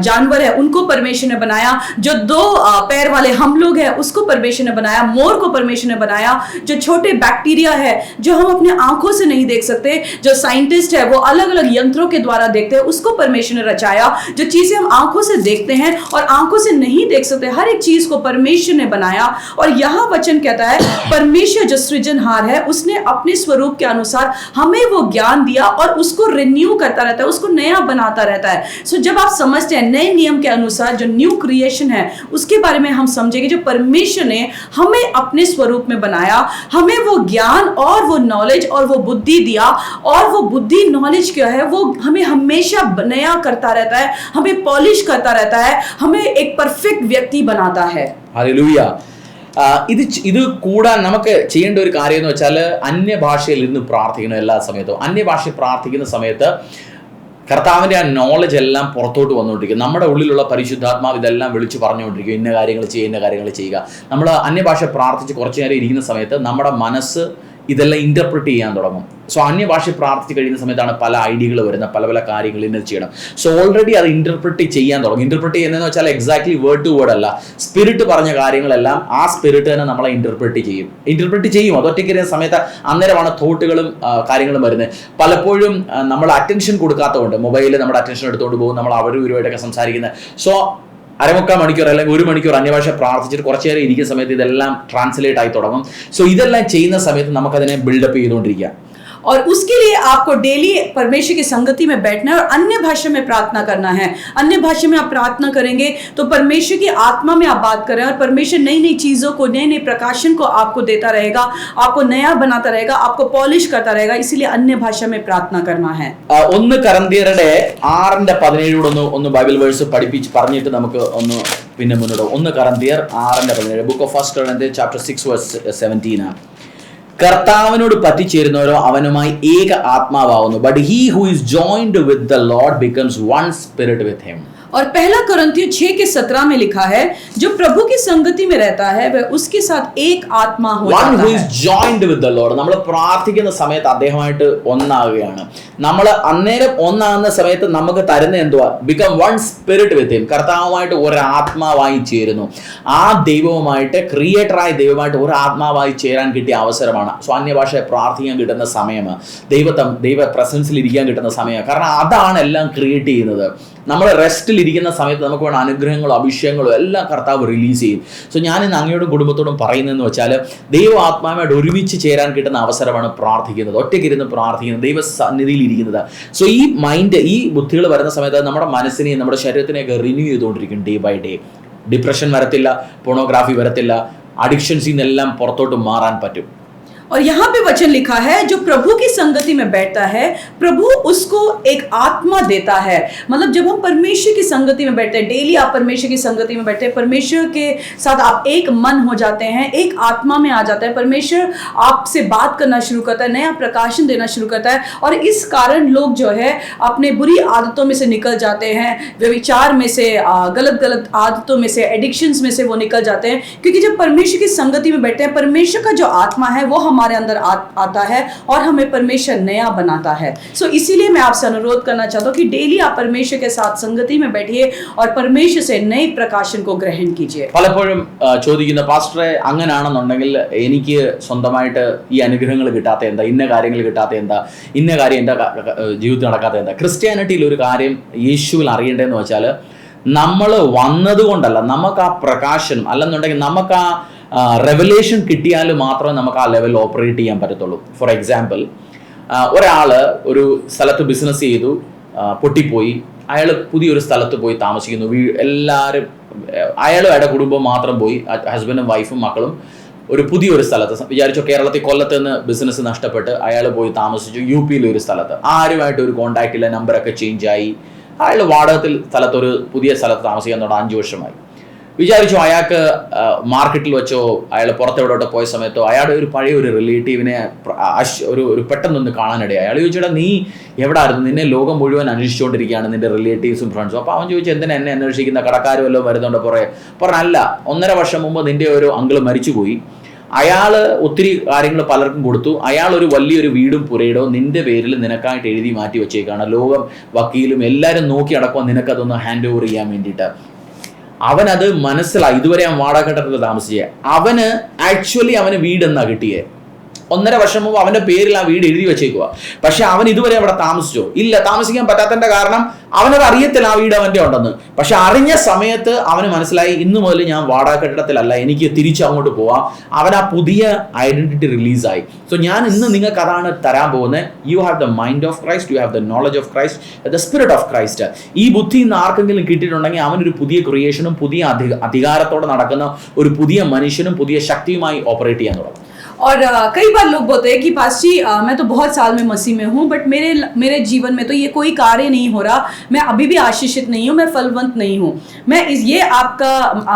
जानवर है उनको परमेश्वर ने बनाया. जो 2 पैर वाले हम लोग हैं उसको परमेश्वर ने बनाया. मोर को परमेश्वर ने बनाया. जो छोटे बैक्टीरिया है जो हम अपने आंखों से नहीं देख सकते, जो साइंटिस्ट है वो अलग अलग यंत्रों के द्वारा देखते हैं, उसको परमेश्वर ने रचाया. जो चीजें हम आंखों से देखते हैं और आंखों से नहीं देख सकते, हर एक चीज को परमेश्वर ने बनाया. और यहाँ वचन कहता है परमेश्वर जो सृजनहार है उसने अपने स्वरूप के अनुसार हमें वो ज्ञान दिया और उसको रिन्यू करता रहता है, उसको नया बनाता रहता है. सो जब आप समझते हैं नए नियम के अनुसार जो न्यू क्रिएशन है उसके बारे में हम समझेंगे, जो परमेश्वर ने हमें अपने स्वरूप में बनाया, हमें वो ज्ञान और वो नॉलेज और वो बुद्धि दिया. और वो बुद्धि नॉलेज क्या है, वो हमें हमेशा नया करता रहता है, हमें पॉलिश करता रहता है, हमें एक परफेक्ट व्यक्ति बनाता है. ഹല്ലേലൂയ. ഇത് കൂടാൻ നമുക്ക് ചെയ്യേണ്ട ഒരു കാര്യം എന്ന് വെച്ചാൽ അന്യഭാഷയിൽ ഇരുന്ന് പ്രാർത്ഥിക്കണം. എല്ലാ സമയത്തും അന്യഭാഷ പ്രാർത്ഥിക്കുന്ന സമയത്ത് കർത്താവിൻ്റെ ആ നോളജ് എല്ലാം പുറത്തോട്ട് വന്നുകൊണ്ടിരിക്കും. നമ്മുടെ ഉള്ളിലുള്ള പരിശുദ്ധാത്മാവ് ഇതെല്ലാം വിളിച്ച് പറഞ്ഞുകൊണ്ടിരിക്കും, ഇന്ന കാര്യങ്ങൾ ചെയ്യുക. നമ്മൾ അന്യഭാഷ പ്രാർത്ഥിച്ച് കുറച്ച് നേരം ഇരിക്കുന്ന സമയത്ത് നമ്മുടെ മനസ്സ് ഇതെല്ലാം ഇൻ്റർപ്രിറ്റ് ചെയ്യാൻ തുടങ്ങും. സോ അന്യഭാഷ പ്രാർത്ഥിച്ച് കഴിയുന്ന സമയത്താണ് പല ഐഡിയകൾ വരുന്നത്, പല കാര്യങ്ങൾ ഇന്നത് ചെയ്യണം. സോ ഓൾറെഡി അത് ഇൻ്റർപ്രിറ്റ് ചെയ്യാൻ തുടങ്ങും. ഇൻ്റർപ്രിറ്റ് ചെയ്യുന്നതെന്ന് വെച്ചാൽ എക്സാക്ട്ലി വേർഡ് ടു വേർഡ് അല്ല, സ്പിരിറ്റ് പറഞ്ഞ കാര്യങ്ങളെല്ലാം ആ സ്പിരിറ്റ് തന്നെ നമ്മളെ ഇൻ്റർപ്രിറ്റ് ചെയ്യും. അതൊറ്റയ്ക്ക് സമയത്ത് അന്നേരമാണ് തോട്ടുകളും കാര്യങ്ങളും വരുന്നത്. പലപ്പോഴും നമ്മൾ അറ്റൻഷൻ കൊടുക്കാത്തതുകൊണ്ട് മൊബൈലിൽ നമ്മുടെ അറ്റൻഷൻ എടുത്തുകൊണ്ട് പോകും, നമ്മൾ അവരുമായിട്ടൊക്കെ സംസാരിക്കുന്നത്. സോ 1/4 മണിക്കൂർ അല്ലെങ്കിൽ 1 മണിക്കൂർ അന്യഭാഷ പ്രാർത്ഥിച്ചിട്ട് കുറച്ച് നേരം ഇരിക്കുന്ന സമയത്ത് ഇതെല്ലാം ട്രാൻസ്ലേറ്റ് ആയി തുടങ്ങും. സോ ഇതെല്ലാം ചെയ്യുന്ന സമയത്ത് നമുക്കതിനെ ബിൽഡപ്പ് ചെയ്തുകൊണ്ടിരിക്കുക. और उसके लिए आपको डेली परमेश्वर की संगति में बैठना है और अन्य भाषा में प्रार्थना करना है. अन्य भाषा में आप प्रार्थना करेंगे तो परमेश्वर की आत्मा में आप बात करें और परमेश्वर नई नई चीज़ों को, नए नए प्रकाशन को आपको देता रहेगा, आपको नया बनाता रहेगा, आपको पॉलिश करता रहेगा. इसीलिए अन्य भाषा में प्रार्थना करना है. 1 കൊരിന്ത്യരുടെ 6:17 ഒന്ന് ബൈബിൾ വേഴ്സ് പറഞ്ഞിട്ട് നമുക്ക് ഒന്ന് പിന്നെ മുന്നോട്ട്. 1 കൊരിന്ത്യർ 6:17, book of 1 Corinthians chapter 6 verse 17. കർത്താവിനോട് പറ്റിച്ചേരുന്നവരോ അവനുമായി ഏക ആത്മാവാകുന്നു. But he who is joined with the Lord becomes one spirit with him. और पहला कुरिन्थियों 6:17 में लिखा है, जो प्रभु की संगति में रहता है वह उसके साथ एक आत्मा हो One जाता who है. is joined with the Lord. നമ്മൾ പ്രാർത്ഥിക്കുന്ന സമയത്ത് അദ്ദേഹമായിട്ട് ഒന്നാകുകയാണ്. നമ്മൾ അന്നേരം ഒന്നാകുന്ന സമയത്ത് നമുക്ക് തരുന്ന എന്തുവാ? Become one spirit with him. കർത്താവുമായിട്ട് ഒരു ആത്മാവായി ചേരുന്നു. ആ ദൈവവുമായിട്ട്, ക്രിയേറ്ററായ ദൈവമായിട്ട് ഒരു ആത്മാവായി ചേരാൻ കിട്ടിയ അവസരമാണ്. അന്യഭാഷ പ്രാർത്ഥിക്കാൻ കിട്ടുന്ന സമയം, ദൈവ പ്രസൻസിൽ ഇരിക്കാൻ കിട്ടുന്ന സമയം. കാരണം അതാണ് എല്ലാം ക്രിയേറ്റ് ചെയ്യുന്നത്. നമ്മൾ റെസ്റ്റിൽ ഇരിക്കുന്ന സമയത്ത് നമുക്ക് വേണ്ട അനുഗ്രഹങ്ങളും അഭിഷേകങ്ങളും എല്ലാം കർത്താവ് റിലീസ് ചെയ്യും. ഞാൻ ഇന്ന് അങ്ങയോടും കുടുംബത്തോടും പറയുന്നതെന്ന് വെച്ചാൽ, ദൈവ ആത്മാവുമായിട്ട് ഒരുമിച്ച് ചേരാൻ കിട്ടുന്ന അവസരമാണ് പ്രാർത്ഥിക്കുന്നത്, ഒറ്റയ്ക്കിരുന്ന് പ്രാർത്ഥിക്കുന്നത്, ദൈവ സന്നിധിയിൽ ഇരിക്കുന്നത്. ഈ മൈൻഡ്, ഈ ബുദ്ധികൾ വരുന്ന സമയത്ത് നമ്മുടെ മനസ്സിനെയും നമ്മുടെ ശരീരത്തിനെയൊക്കെ റിന്യൂ ചെയ്തുകൊണ്ടിരിക്കും ഡേ ബൈ ഡേ. ഡിപ്രഷൻ വരത്തില്ല, പോണോഗ്രാഫി വരത്തില്ല, അഡിക്ഷൻസിൽ നിന്നെല്ലാം പുറത്തോട്ട് മാറാൻ പറ്റും. और यहाँ पे वचन लिखा है, जो प्रभु की संगति में बैठता है प्रभु उसको एक आत्मा देता है. मतलब जब हम परमेश्वर की संगति में बैठते हैं, डेली आप परमेश्वर की संगति में बैठते हैं, परमेश्वर के साथ आप एक मन हो जाते हैं, एक आत्मा में आ जाता है, परमेश्वर आपसे बात करना शुरू करता है, नया प्रकाशन देना शुरू करता है. और इस कारण लोग जो है अपने बुरी आदतों में से निकल जाते हैं, व्यभिचार में से, गलत आदतों में से, एडिक्शंस में से वो निकल जाते हैं. क्योंकि जब परमेश्वर की संगति में बैठते हैं, परमेश्वर का जो आत्मा है वो हमारे अंदर आता है और हमें परमेश्वर नया बनाता है. सो इसीलिए मैं आपसे अनुरोध करना चाहता हूँ कि डेली आप परमेश्वर के साथ संगति में बैठिए और परमेश्वर से नए प्रकाशन को ग्रहण कीजिए. പലപ്പോഴും ചോദിക്കുന്ന, പാസ്റ്ററെ അങ്ങനെയാണെന്നുണ്ടെങ്കിൽ എനിക്ക് സ്വന്തമായിട്ട് ഈ അനുഗ്രഹങ്ങൾ കിട്ടാത്ത എന്താ, ഇന്ന കാര്യങ്ങൾ കിട്ടാത്ത എന്താ, ഇന്ന കാര്യം എൻ്റെ ജീവിതത്തിൽ നടക്കാത്ത എന്താ? ക്രിസ്ത്യാനിറ്റിയിൽ ഒരു കാര്യം യേശുവിൽ അറിയേണ്ടതെന്ന് വെച്ചാൽ, നമ്മൾ വന്നതുകൊണ്ടല്ല, നമുക്ക് ആ പ്രകാശനം അല്ലെന്നുണ്ടെങ്കിൽ നമുക്ക് ആ റെവലേഷൻ കിട്ടിയാൽ മാത്രമേ നമുക്ക് ആ ലെവൽ ഓപ്പറേറ്റ് ചെയ്യാൻ പറ്റത്തുള്ളൂ. ഫോർ എക്സാമ്പിൾ, ഒരാൾ ഒരു സ്ഥലത്ത് ബിസിനസ് ചെയ്തു, പൊട്ടിപ്പോയി, അയാൾ പുതിയൊരു സ്ഥലത്ത് പോയി താമസിക്കുന്നു. എല്ലാവരും, അയാളും അയാളുടെ കുടുംബം മാത്രം പോയി, ഹസ്ബൻഡും വൈഫും മക്കളും ഒരു പുതിയൊരു സ്ഥലത്ത്, വിചാരിച്ചോ കേരളത്തിൽ കൊല്ലത്ത് നിന്ന് ബിസിനസ് നഷ്ടപ്പെട്ട് അയാൾ പോയി താമസിച്ചു യുപിയിലെ ഒരു സ്ഥലത്ത്. ആരുമായിട്ട് ഒരു കോൺടാക്റ്റ് ഇല്ല, നമ്പറൊക്കെ ചേഞ്ചായി. അയാൾ വാടകത്തിൽ സ്ഥലത്തൊരു പുതിയ സ്ഥലത്ത് താമസിക്കാൻ തുടങ്ങി 5 വർഷമായി. വിചാരിച്ചു അയാൾക്ക് മാർക്കറ്റിൽ വെച്ചോ അയാൾ പുറത്തെവിടോട്ട് പോയ സമയത്തോ അയാളുടെ ഒരു പഴയ ഒരു റിലേറ്റീവിനെ ഒരു പെട്ടെന്നൊന്ന് കാണാനിടയായി. അയാൾ ചോദിച്ചാൽ, നീ എവിടെ ആയിരുന്നു? നിന്നെ ലോകം മുഴുവൻ അന്വേഷിച്ചുകൊണ്ടിരിക്കുകയാണ്, നിന്റെ റിലേറ്റീവ്സും ഫ്രണ്ട്സും. അപ്പോൾ അവൻ ചോദിച്ചു, എന്തിനാ എന്നെ അന്വേഷിക്കുന്ന, കടക്കാരും വല്ലതും വരുന്നുണ്ട് പറഞ്ഞല്ല, 1.5 വർഷം മുമ്പ് നിന്റെ ഒരു അങ്കിള് മരിച്ചുപോയി. അയാൾ ഒത്തിരി കാര്യങ്ങൾ പലർക്കും കൊടുത്തു. അയാൾ ഒരു വലിയൊരു വീടും പുരയിടവും നിന്റെ പേരിൽ നിനക്കായിട്ട് എഴുതി മാറ്റി വെച്ചേക്കാണ്. ലോകം, വക്കീലും എല്ലാവരും നോക്കി അടക്കം നിനക്കതൊന്ന് ഹാൻഡ് ഓവർ ചെയ്യാൻ വേണ്ടിയിട്ട്. അവനത് മനസ്സിലായി. ഇതുവരെ അവൻ വാടക കെട്ടിടത്തിൽ താമസിച്ചേ. അവന് വീടെന്നാ കിട്ടിയേ. 1.5 വർഷം മുമ്പ് അവന്റെ പേരിൽ ആ വീട് എഴുതി വെച്ചേക്കുക. പക്ഷെ അവൻ ഇതുവരെ അവിടെ താമസിച്ചോ? ഇല്ല. താമസിക്കാൻ പറ്റാത്തതിന്റെ കാരണം അവനത് അറിയത്തില്ല ആ വീട് അവന്റെ ഉണ്ടെന്ന്. പക്ഷെ അറിഞ്ഞ സമയത്ത് അവന് മനസ്സിലായി, ഇന്നു മുതൽ ഞാൻ വാടക കെട്ടിടത്തിലല്ല, എനിക്ക് തിരിച്ച് അങ്ങോട്ട് പോവാം. അവൻ ആ പുതിയ ഐഡന്റിറ്റി റിലീസായി. ഞാൻ ഇന്ന് നിങ്ങൾക്ക് അതാണ് തരാൻ പോകുന്നത്. You have the mind of Christ, you have the knowledge of Christ, the spirit of Christ. ഈ ബുദ്ധി ഇന്ന് ആർക്കെങ്കിലും കിട്ടിയിട്ടുണ്ടെങ്കിൽ അവനൊരു പുതിയ ക്രിയേഷനും പുതിയ അധികാരത്തോടെ നടക്കുന്ന ഒരു പുതിയ മനുഷ്യനും പുതിയ ശക്തിയുമായി ഓപ്പറേറ്റ് ചെയ്യാൻ തുടങ്ങും. और कई बार लोग बोलते हैं कि पास जी मैं तो बहुत साल में मसीह में हूँ, बट मेरे जीवन में तो ये कोई कार्य नहीं हो रहा, मैं अभी भी आशीषित नहीं हूँ, मैं फलवंत नहीं हूँ. मैं ये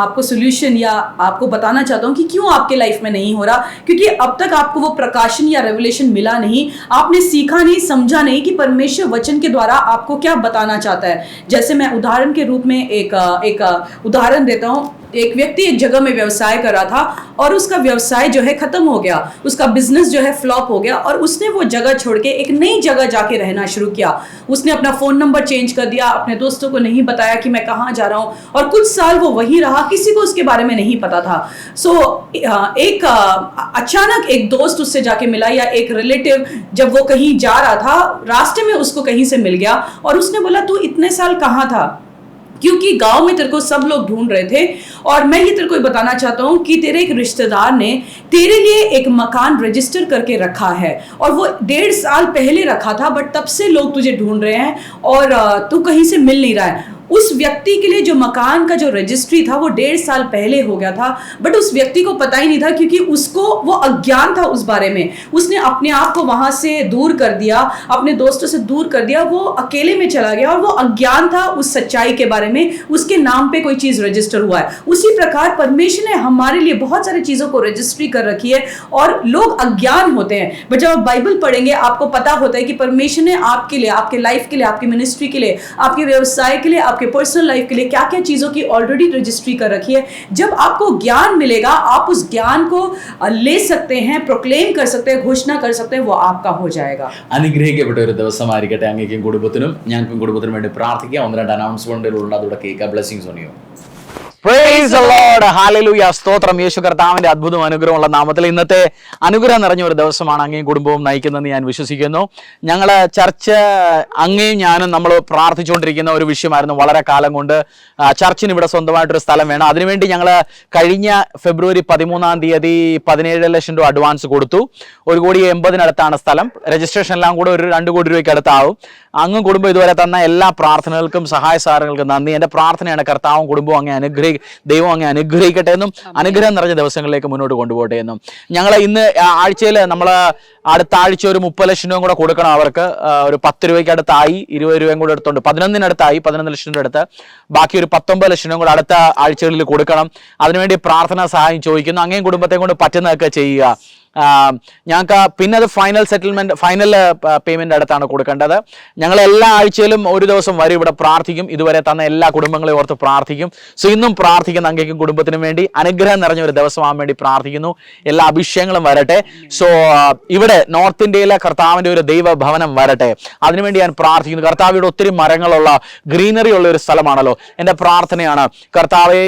आपको सोल्यूशन या आपको बताना चाहता हूँ कि क्यों आपके लाइफ में नहीं हो रहा. क्योंकि अब तक आपको वो प्रकाशन या रेवलेशन मिला नहीं, आपने सीखा नहीं, समझा नहीं कि परमेश्वर वचन के द्वारा आपको क्या बताना चाहता है. जैसे मैं उदाहरण के रूप में एक उदाहरण देता हूँ. एक व्यक्ति एक जगह में व्यवसाय कर रहा था और उसका व्यवसाय जो है खत्म हो गया, उसका बिजनेस जो है फ्लॉप हो गया और उसने वो जगह छोड़ के एक नई जगह जाके रहना शुरू किया. उसने अपना फोन नंबर चेंज कर दिया, अपने दोस्तों को नहीं बताया कि मैं कहाँ जा रहा हूँ, और कुछ साल वो वहीं रहा, किसी को उसके बारे में नहीं पता था. एक अचानक एक दोस्त उससे जाके मिला, या एक रिलेटिव जब वो कहीं जा रहा था, रास्ते में उसको कहीं से मिल गया और उसने बोला, तू इतने साल कहाँ था? क्योंकि गांव में तेरे को सब लोग ढूंढ रहे थे. और मैं ये तेरे को बताना चाहता हूँ कि तेरे एक रिश्तेदार ने तेरे लिए एक मकान रजिस्टर करके रखा है, और वो 1.5 साल पहले रखा था, बट तब से लोग तुझे ढूंढ रहे हैं और तू कहीं से मिल नहीं रहा है. उस व्यक्ति के लिए जो मकान का जो रजिस्ट्री था वो 1.5 साल पहले हो गया था, बट उस व्यक्ति को पता ही नहीं था क्योंकि उसको वो अज्ञान था उस बारे में। उसने अपने आप को वहां से दूर कर दिया, अपने दोस्तों से दूर कर दिया, वो अकेले में चला गया और वो अज्ञान था उस सच्चाई के बारे में, उसके नाम पे कोई चीज रजिस्टर हुआ है। उसी प्रकार परमेश्वर ने हमारे लिए बहुत सारी चीजों को रजिस्ट्री कर रखी है और लोग अज्ञान होते हैं। बट जब आप बाइबल पढ़ेंगे आपको पता होता है कि परमेश्वर ने आपके लिए, आपके लाइफ के लिए, आपकी मिनिस्ट्री के लिए, आपके व्यवसाय के लिए, आपके पर्सनल लाइफ के लिए क्या क्या चीजों की ऑलरेडी रजिस्ट्री कर रखी है। जब आपको ज्ञान मिलेगा आप उस ज्ञान को ले सकते हैं, प्रोक्लेम कर सकते हैं, घोषणा कर सकते हैं, वो आपका हो जाएगा। അനുഗ്രഹിക്കപ്പെട്ട ഒരു ദിവസമായിരിക്കട്ടെ അങ്ങേക്കും കുടുംബത്തിനും ഞങ്ങൾക്കും കുടുംബത്തിനും വേണ്ടി പ്രാർത്ഥിക്കാം. 1-2 അനൗൺസ്മെന്റുകളുണ്ട്, അതോടെ കേൾക്കാം. Blessings on U. Praise the Lord, hallelujah, സ്തോത്രം. യേശു കർത്താവിന്റെ അത്ഭുതം അനുഗ്രഹമുള്ള നാമത്തിൽ ഇന്നത്തെ അനുഗ്രഹം നിറഞ്ഞ ഒരു ദിവസമാണ് അങ്ങയും കുടുംബവും നയിക്കുന്നതെന്ന് ഞാൻ വിശ്വസിക്കുന്നു. ഞങ്ങള് ചർച്ച് അങ്ങയും ഞാനും നമ്മൾ പ്രാർത്ഥിച്ചുകൊണ്ടിരിക്കുന്ന ഒരു വിഷയമായിരുന്നു. വളരെ കാലം കൊണ്ട് ചർച്ചിന് ഇവിടെ സ്വന്തമായിട്ടൊരു സ്ഥലം വേണം. അതിനുവേണ്ടി ഞങ്ങൾ കഴിഞ്ഞ ഫെബ്രുവരി 13 17 ലക്ഷം രൂപ അഡ്വാൻസ് കൊടുത്തു. 1,80,00,000 സ്ഥലം. രജിസ്ട്രേഷൻ എല്ലാം കൂടെ ഒരു 2 കോടി രൂപയ്ക്ക് അടുത്താവും. അങ്ങും കുടുംബം ഇതുവരെ തന്ന എല്ലാ പ്രാർത്ഥനകൾക്കും സഹായ സഹകരണങ്ങൾക്കും നന്ദി. എൻ്റെ പ്രാർത്ഥനയാണ് കർത്താവും കുടുംബവും അങ്ങ് ദൈവം അങ്ങ് അനുഗ്രഹിക്കട്ടെ എന്നും അനുഗ്രഹം നിറഞ്ഞ ദിവസങ്ങളിലേക്ക് മുന്നോട്ട് കൊണ്ടുപോകട്ടെ എന്നും. ഞങ്ങൾ ഇന്ന് ആഴ്ചയിൽ നമ്മൾ അടുത്ത ആഴ്ച ഒരു 30 ലക്ഷം രൂപ കൂടെ കൊടുക്കണം അവർക്ക്. ഒരു 10 രൂപയ്ക്ക് അടുത്തായി, 20 രൂപയും കൂടെ എടുത്തുണ്ട്, 11 ലക്ഷം രൂപ അടുത്ത്. ബാക്കി ഒരു 19 ലക്ഷം രൂപ കൂടെ അടുത്ത ആഴ്ചകളിൽ കൊടുക്കണം. അതിനുവേണ്ടി പ്രാർത്ഥനാ സഹായം ചോദിക്കുന്നു. അങ്ങേയും കുടുംബത്തെ കൊണ്ട് പറ്റുന്നതൊക്കെ ചെയ്യുക. ഞങ്ങൾക്ക് പിന്നെ അത് ഫൈനൽ പേയ്മെന്റ് അടുത്താണ് കൊടുക്കേണ്ടത്. ഞങ്ങൾ എല്ലാ ആഴ്ചയിലും ഒരു ദിവസം വരും, ഇവിടെ പ്രാർത്ഥിക്കും. ഇതുവരെ തന്ന എല്ലാ കുടുംബങ്ങളെയും ഓർത്ത് പ്രാർത്ഥിക്കും. സോ ഇന്നും പ്രാർത്ഥിക്കുന്ന അങ്ങേക്കും കുടുംബത്തിനും വേണ്ടി അനുഗ്രഹം നിറഞ്ഞ ഒരു ദിവസമാകാൻ വേണ്ടി പ്രാർത്ഥിക്കുന്നു. എല്ലാ അഭിഷേകങ്ങളും വരട്ടെ. സോ ഇവിടെ നോർത്ത് ഇന്ത്യയിലെ കർത്താവിന്റെ ഒരു ദൈവഭവനം വരട്ടെ, അതിനുവേണ്ടി ഞാൻ പ്രാർത്ഥിക്കുന്നു. കർത്താവിയുടെ ഒത്തിരി മരങ്ങളുള്ള ഗ്രീനറി ഉള്ള ഒരു സ്ഥലമാണല്ലോ. എൻ്റെ പ്രാർത്ഥനയാണ് കർത്താവെ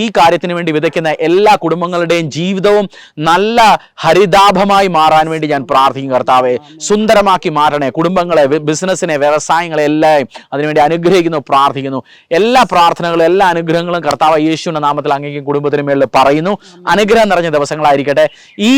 ഈ കാര്യത്തിന് വേണ്ടി വിതയ്ക്കുന്ന എല്ലാ കുടുംബങ്ങളുടെയും ജീവിതവും നല്ല ഹരിതാഭമായി മാറാൻ വേണ്ടി ഞാൻ പ്രാർത്ഥിക്കും. കർത്താവെ സുന്ദരമാക്കി മാറണേ. കുടുംബങ്ങളെ, ബിസിനസ്സിനെ, വ്യവസായങ്ങളെ എല്ലാം അതിനുവേണ്ടി അനുഗ്രഹിക്കുന്നു, പ്രാർത്ഥിക്കുന്നു. എല്ലാ പ്രാർത്ഥനകളും എല്ലാ അനുഗ്രഹങ്ങളും കർത്താവ് യേശുവിന്റെ നാമത്തിൽ അങ്ങേക്കും കുടുംബത്തിനും മേളിൽ പറയുന്നു. അനുഗ്രഹം നിറഞ്ഞ ദിവസങ്ങളായിരിക്കട്ടെ. ഈ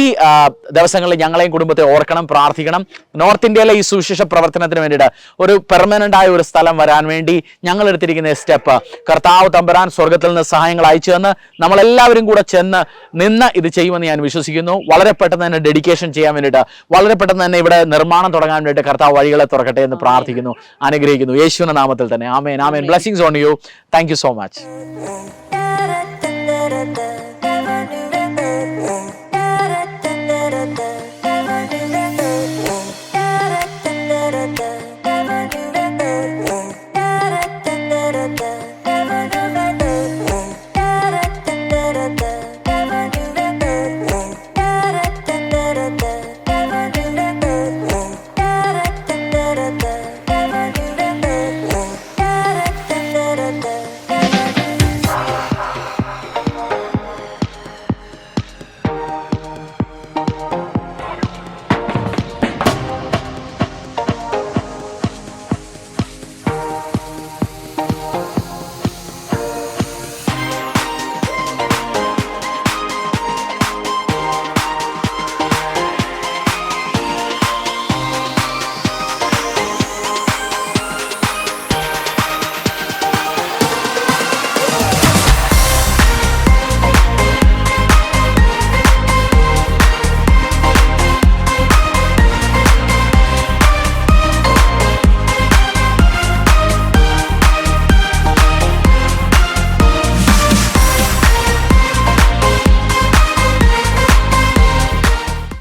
ദിവസങ്ങളിൽ ഞങ്ങളെയും കുടുംബത്തെ ഓർക്കണം, പ്രാർത്ഥിക്കണം. നോർത്ത് ഇന്ത്യയിലെ ഈ സുവിശേഷ പ്രവർത്തനത്തിന് വേണ്ടിയിട്ട് ഒരു പെർമനന്റ് ആയ ഒരു സ്ഥലം വരാൻ വേണ്ടി ഞങ്ങൾ എടുത്തിരിക്കുന്ന സ്റ്റെപ്പ് കർത്താവ് തമ്പുരാൻ സ്വർഗത്തിൽ നിന്ന് സഹായങ്ങൾ അയച്ചു തന്ന് നമ്മളെല്ലാവരും കൂടെ ചെന്ന് നിന്ന് ഇത് ചെയ്യുമെന്ന് ഞാൻ വിശ്വസിക്കുന്നു. വളരെ പെട്ടെന്ന് തന്നെ ഡെഡിക്കേഷൻ ചെയ്യാൻ വേണ്ടിയിട്ട്, വളരെ പെട്ടെന്ന് തന്നെ ഇവിടെ നിർമ്മാണം തുടങ്ങാൻ വേണ്ടിയിട്ട് കർത്താവ് വഴികളെ തുറക്കട്ടെ എന്ന് പ്രാർത്ഥിക്കുന്നു, അനുഗ്രഹിക്കുന്നു യേശുവിന്റെ നാമത്തിൽ തന്നെ. ആമേൻ, ആമേൻ. Blessings on you. Thank you so much. Never